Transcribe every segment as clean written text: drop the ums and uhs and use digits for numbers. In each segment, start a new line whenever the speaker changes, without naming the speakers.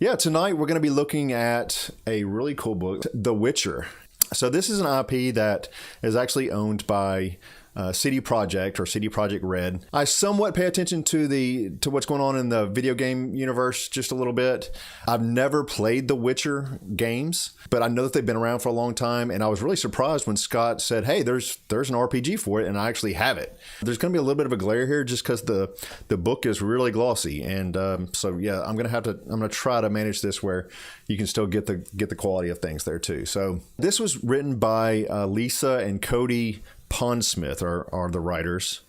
Yeah, tonight we're going to be looking at a really cool book, The Witcher. So this is an IP that is actually owned by CD Projekt or CD Projekt Red. I somewhat pay attention to what's going on in the video game universe just a little bit. I've never played the Witcher games, but I know that they've been around for a long time, and I was really surprised when Scott said, hey, there's an RPG for it, and I actually have it. There's going to be a little bit of a glare here just because the book is really glossy, and so yeah, I'm going to try to manage this where you can still get the quality of things there too. So this was written by Lisa and Cody Pondsmith are the writers.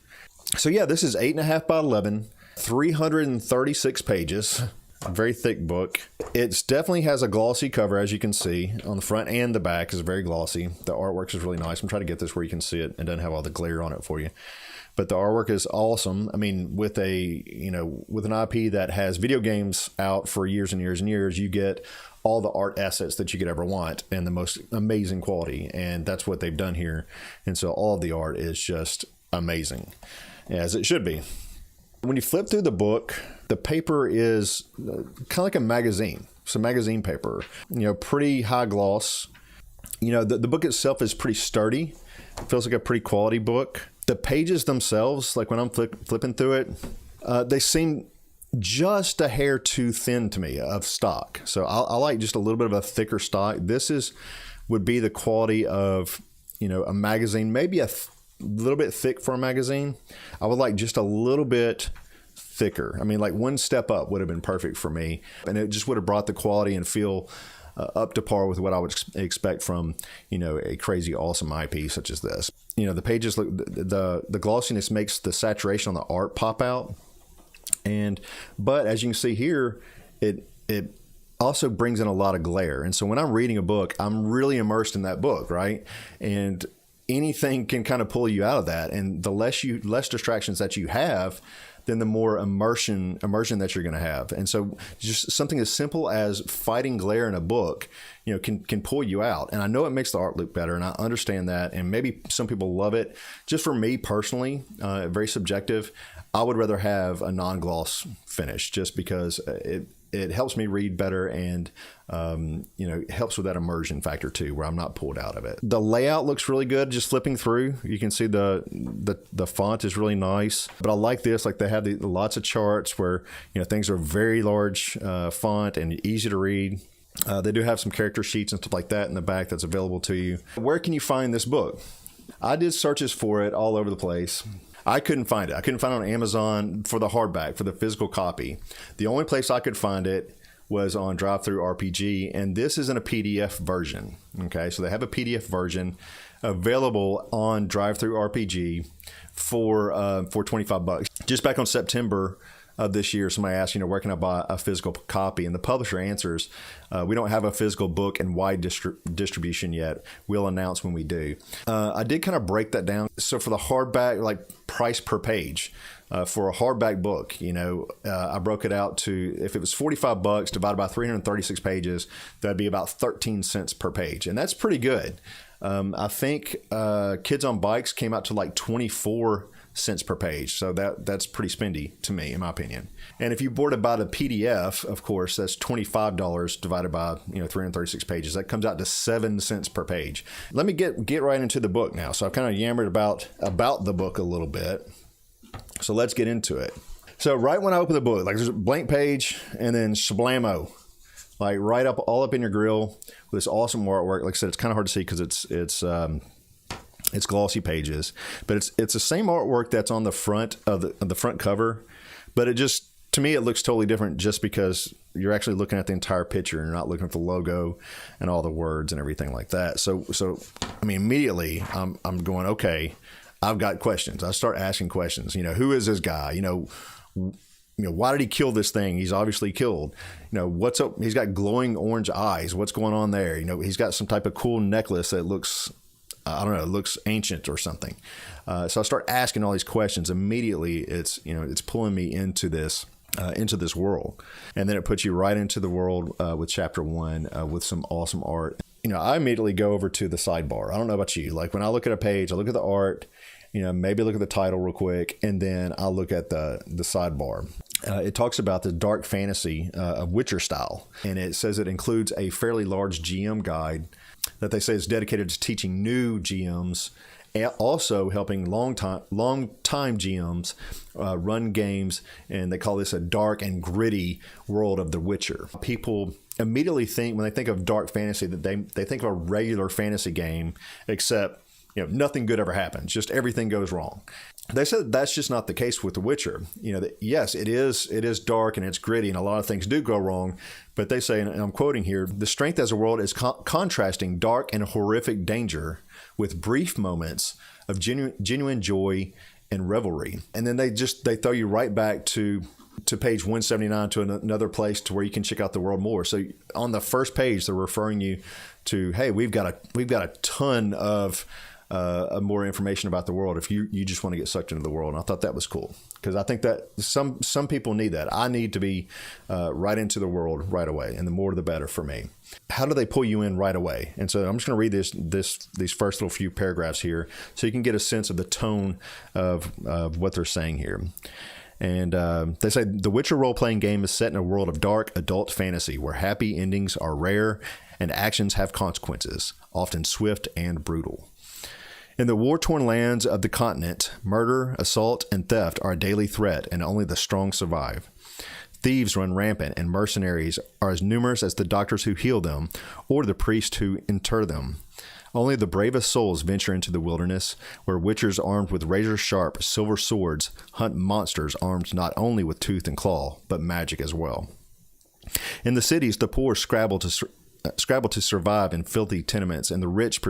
So yeah, this is 8.5 by 11, 336 pages, a very thick book. It definitely has a glossy cover, as you can see on the front and the back is very glossy. The artwork is really nice. I'm trying to get this where you can see it and doesn't have all the glare on it for you. But the artwork is awesome. I mean, with an IP that has video games out for years and years and years, you get all the art assets that you could ever want and the most amazing quality. And that's what they've done here. And so all of the art is just amazing, as it should be. When you flip through the book, the paper is kind of like a magazine. It's a magazine paper, pretty high gloss. The book itself is pretty sturdy. It feels like a pretty quality book. The pages themselves, like when I'm flipping through it, they seem just a hair too thin to me of stock. So I like just a little bit of a thicker stock. This would be the quality of, a magazine, maybe a little bit thick for a magazine. I would like just a little bit thicker. I mean, like one step up would have been perfect for me. And it just would have brought the quality and feel up to par with what I would expect from, a crazy awesome IP such as this. The pages, the glossiness makes the saturation on the art pop out. But as you can see here, it also brings in a lot of glare. And so when I'm reading a book, I'm really immersed in that book, right? And anything can kind of pull you out of that. And the less distractions that you have, then the more immersion that you're going to have. And so just something as simple as fighting glare in a book, can pull you out. And I know it makes the art look better, and I understand that. And maybe some people love it. Just for me personally, very subjective, I would rather have a non-gloss finish just because it helps me read better and, it helps with that immersion factor too, where I'm not pulled out of it. The layout looks really good. Just flipping through, you can see the font is really nice, but I like this, like they have lots of charts where, things are very large font and easy to read. They do have some character sheets and stuff like that in the back that's available to you. Where can you find this book? I did searches for it all over the place. I couldn't find it. I couldn't find it on Amazon for the hardback, for the physical copy. The only place I could find it was on RPG, and this is in a PDF version. Okay, so they have a PDF version available on RPG for $25. Just back on September of this year, somebody asked, where can I buy a physical copy? And the publisher answers, we don't have a physical book in wide distribution yet. We'll announce when we do. I did kind of break that down. So for the hardback, like price per page, for a hardback book, I broke it out to, if it was $45 divided by 336 pages, that'd be about 13 cents per page. And that's pretty good. I think Kids on Bikes came out to like 24 cents per page. So that's pretty spendy to me, in my opinion. And if you bought it by the PDF, of course, that's $25 divided by 336 pages. That comes out to 7 cents per page. Let me get right into the book now. So I've kind of yammered about the book a little bit. So let's get into it. So right when I open the book, like there's a blank page and then sblamo, like right up all up in your grill with this awesome artwork. Like I said, it's kind of hard to see because it's glossy pages, but it's the same artwork that's on the front of the front cover, but it just, to me, it looks totally different just because you're actually looking at the entire picture and you're not looking at the logo and all the words and everything like that. So I mean, immediately I'm going, okay, I've got questions. I start asking questions. Who is this guy? Why did he kill this thing? He's obviously killed. What's up? He's got glowing orange eyes. What's going on there? He's got some type of cool necklace that looks, I don't know, it looks ancient or something. So I start asking all these questions. Immediately, it's pulling me into this world, and then it puts you right into the world with chapter 1 with some awesome art. I immediately go over to the sidebar. I don't know about you. Like when I look at a page, I look at the art, maybe look at the title real quick, and then I'll look at the sidebar. it talks about the dark fantasy of Witcher style. And it says it includes a fairly large GM guide that they say is dedicated to teaching new GMs, and also helping long time GMs run games. And they call this a dark and gritty world of The Witcher. People immediately think, when they think of dark fantasy, that they think of a regular fantasy game, except nothing good ever happens. Just everything goes wrong. They said that's just not the case with The Witcher. That yes, it is dark and it's gritty, and a lot of things do go wrong. But they say, and I'm quoting here, the strength as a world is contrasting dark and horrific danger with brief moments of genuine joy and revelry. And then they throw you right back to page 179 to another place to where you can check out the world more. So on the first page, they're referring you to, hey, we've got a ton of more information about the world if you just want to get sucked into the world. And I thought that was cool, because I think that some people need that. I need to be right into the world right away, and the more the better for me. How do they pull you in right away? And so I'm just going to read these first little few paragraphs here so you can get a sense of the tone of what they're saying here. And they say the Witcher role-playing game is set in a world of dark adult fantasy where happy endings are rare and actions have consequences, often swift and brutal. In the war-torn lands of the continent, murder, assault, and theft are a daily threat, and only the strong survive. Thieves run rampant, and mercenaries are as numerous as the doctors who heal them or the priests who inter them. Only the bravest souls venture into the wilderness, where witchers armed with razor-sharp silver swords hunt monsters armed not only with tooth and claw, but magic as well. In the cities, the poor scrabble to survive in filthy tenements, and the rich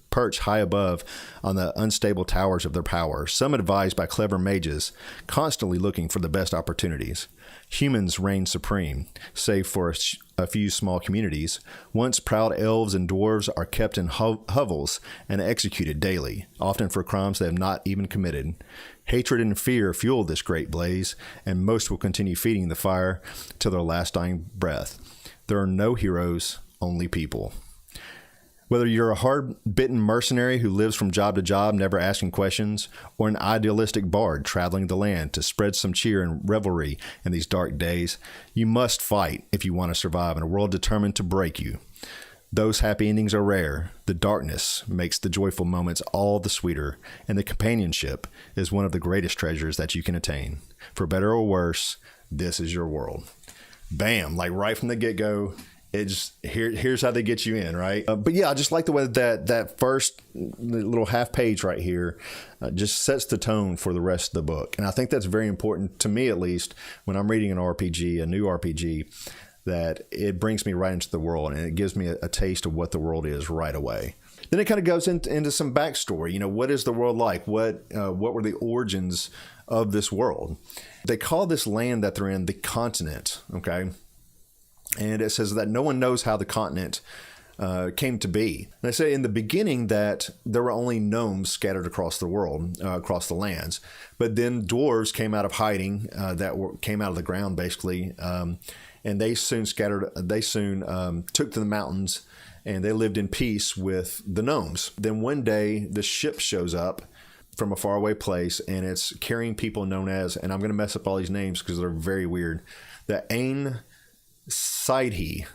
perch high above on the unstable towers of their power, some advised by clever mages, constantly looking for the best opportunities. Humans reign supreme, save for a few small communities. Once proud elves and dwarves are kept in hovels and executed daily, often for crimes they have not even committed. Hatred and fear fuel this great blaze, and most will continue feeding the fire till their last dying breath. There are no heroes, only people. Whether you're a hard-bitten mercenary who lives from job to job, never asking questions, or an idealistic bard traveling the land to spread some cheer and revelry in these dark days, you must fight if you want to survive in a world determined to break you. Those happy endings are rare. The darkness makes the joyful moments all the sweeter, and the companionship is one of the greatest treasures that you can attain. For better or worse, this is your world. Bam! Like right from the get-go. It's here's how they get you in, right? But yeah, I just like the way that first little half page right here just sets the tone for the rest of the book. And I think that's very important to me, at least, when I'm reading an RPG, a new RPG, that it brings me right into the world and it gives me a taste of what the world is right away. Then it kind of goes into some backstory. What is the world like? What were the origins of this world? They call this land that they're in the continent, okay? And it says that no one knows how the continent came to be. They say in the beginning that there were only gnomes scattered across the world, across the lands. But then dwarves came out of hiding, came out of the ground basically, and they soon took to the mountains, and they lived in peace with the gnomes. Then one day the ship shows up from a faraway place, and it's carrying people known as, and I'm going to mess up all these names because they're very weird, the Ain Sidhe.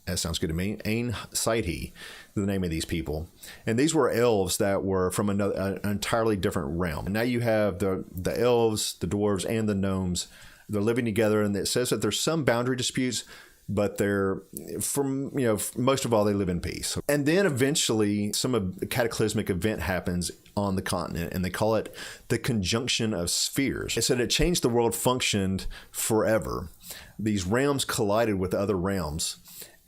That sounds good to me. Ain Sidhe, the name of these people. And these were elves that were from an entirely different realm. And now you have the elves, the dwarves, and the gnomes. They're living together, and it says that there's some boundary disputes, but they're most of all, they live in peace. And then eventually some cataclysmic event happens on the continent, and they call it the conjunction of spheres. It said it changed the world, functioned forever. These realms collided with other realms,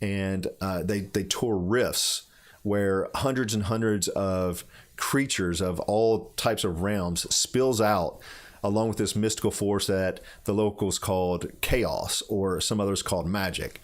and they tore rifts where hundreds and hundreds of creatures of all types of realms spills out, along with this mystical force that the locals called chaos, or some others called magic.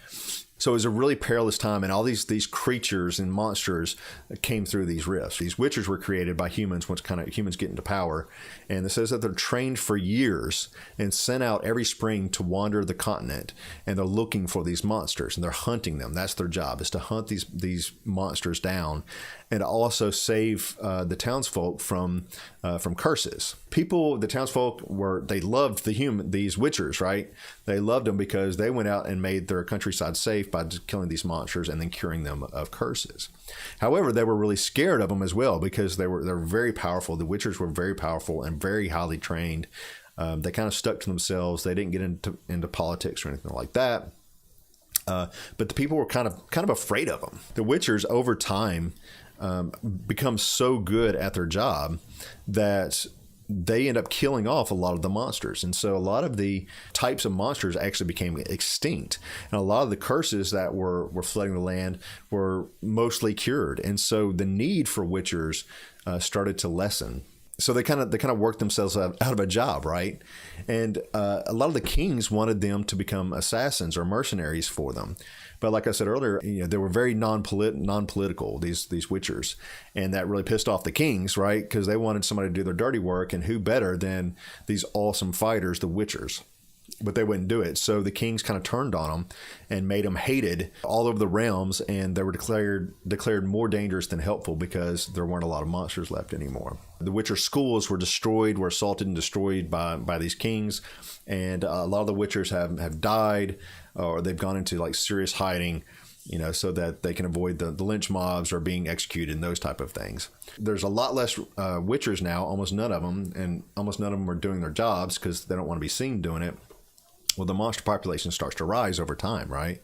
So it was a really perilous time, and all these creatures and monsters came through these rifts. These witchers were created by humans once kind of humans get into power, and it says that they're trained for years and sent out every spring to wander the continent, and they're looking for these monsters and they're hunting them. That's their job, is to hunt these monsters down, and also save the townsfolk from curses. The townsfolk they loved these witchers, right? They loved them because they went out and made their countryside safe by just killing these monsters and then curing them of curses. However, they were really scared of them as well because they're very powerful. The witchers were very powerful and very highly trained. They kind of stuck to themselves. They didn't get into politics or anything like that. But the people were kind of afraid of them. The witchers over time become so good at their job that they end up killing off a lot of the monsters. And so a lot of the types of monsters actually became extinct. And a lot of the curses that were flooding the land were mostly cured. And so the need for witchers started to lessen. So they kind of worked themselves out of a job, right? And a lot of the kings wanted them to become assassins or mercenaries for them. But like I said earlier, they were very non-political, these witchers. And that really pissed off the kings, right? Because they wanted somebody to do their dirty work, and who better than these awesome fighters, the witchers? But they wouldn't do it. So the kings kind of turned on them and made them hated all over the realms, and they were declared more dangerous than helpful because there weren't a lot of monsters left anymore. The witcher schools were assaulted and destroyed by these kings, and a lot of the witchers have died, or they've gone into like serious hiding, so that they can avoid the lynch mobs or being executed and those type of things. There's a lot less witchers now, almost none of them, and almost none of them are doing their jobs because they don't want to be seen doing it. Well, the monster population starts to rise over time, right?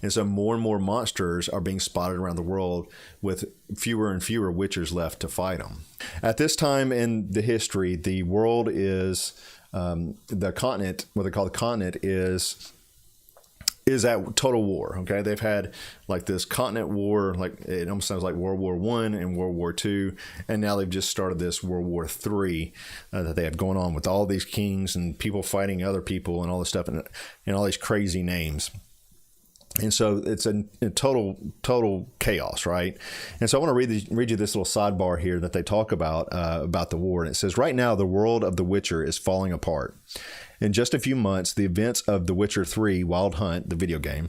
And so more and more monsters are being spotted around the world with fewer and fewer witchers left to fight them. At this time in the history, the world is, the continent, what they call the continent, is at total war. Okay, they've had like this continent war, like it almost sounds like World War I and World War II, and now they've just started this World War III that they have going on with all these kings and people fighting other people and all this stuff and all these crazy names. And so it's a total chaos, right? And so I want to read you this little sidebar here that they talk about the war. And it says, right now, the world of The Witcher is falling apart. In just a few months, the events of The Witcher 3 Wild Hunt, the video game,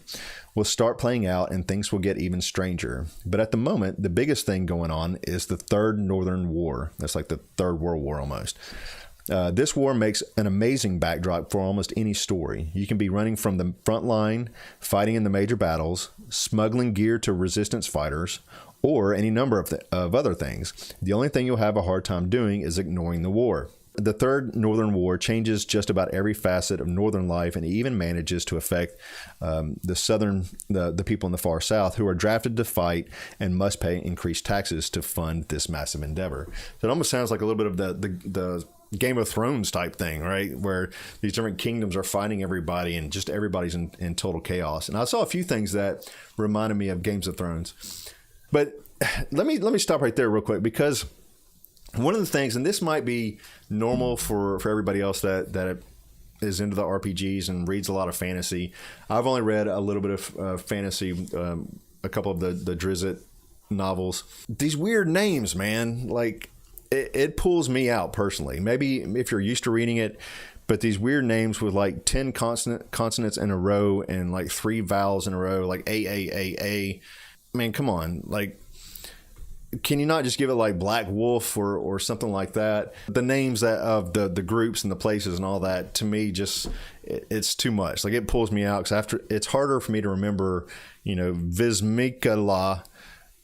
will start playing out and things will get even stranger. But at the moment, the biggest thing going on is the Third Northern War. That's like the Third World War almost. This war makes an amazing backdrop for almost any story. You can be running from the front line, fighting in the major battles, smuggling gear to resistance fighters, or any number of other things. The only thing you'll have a hard time doing is ignoring the war. The Third Northern War changes just about every facet of Northern life and even manages to affect the people in the far South who are drafted to fight and must pay increased taxes to fund this massive endeavor. So it almost sounds like a little bit of the Game of Thrones type thing, right? Where these different kingdoms are fighting everybody and just everybody's in total chaos. And I saw a few things that reminded me of Games of Thrones. But let me stop right there real quick, because one of the things, and this might be normal for everybody else that is into the RPGs and reads a lot of fantasy. I've only read a little bit of fantasy, a couple of the Drizzt novels. These weird names, man, like it pulls me out personally. Maybe if you're used to reading it, but these weird names with like 10 consonants in a row and like 3 vowels in a row, like A. Man, come on, like, can you not just give it like Black Wolf or something like that? The names of the groups and the places and all that, to me, just it's too much. Like, it pulls me out because it's harder for me to remember, Vismikala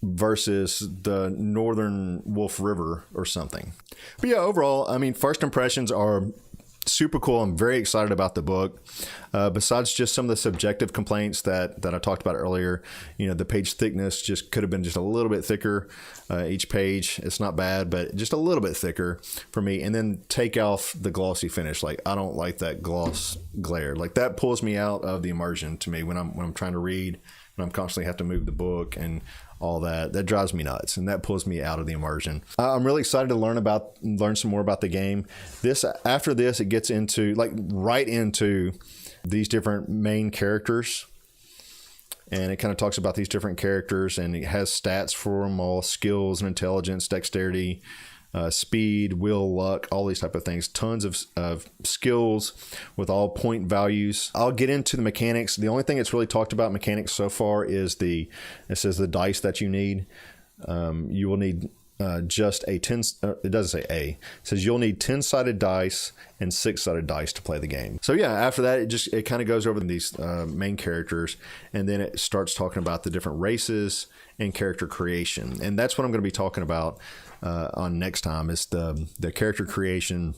versus the Northern Wolf River or something. But yeah, overall, I mean, first impressions are super cool. I'm very excited about the book. Besides just some of the subjective complaints that I talked about earlier, the page thickness just could have been just a little bit thicker. Each page, it's not bad, but just a little bit thicker for me. And then take off the glossy finish. Like, I don't like that gloss glare. Like, that pulls me out of the immersion to me when I'm trying to read, and I'm constantly have to move the book and all that. That drives me nuts, and that pulls me out of the immersion. I'm really excited to learn some more about the game. After this, it gets into right into these different main characters, and it kind of talks about these different characters, and it has stats for them all: skills and intelligence, dexterity, speed, will, luck, all these type of things. Tons of skills with all point values. I'll get into the mechanics. The only thing it's really talked about mechanics so far is it says the dice that you need. You will need just a 10, it doesn't say A, it says you'll need 10-sided dice and 6-sided dice to play the game. So yeah, after that, it kind of goes over these main characters, and then it starts talking about the different races and character creation. And that's what I'm going to be talking about on next time, is the character creation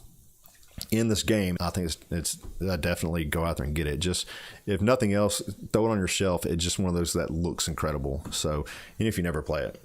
in this game. I think it's definitely go out there and get it. Just, if nothing else, throw it on your shelf. It's just one of those that looks incredible. So even if you never play it.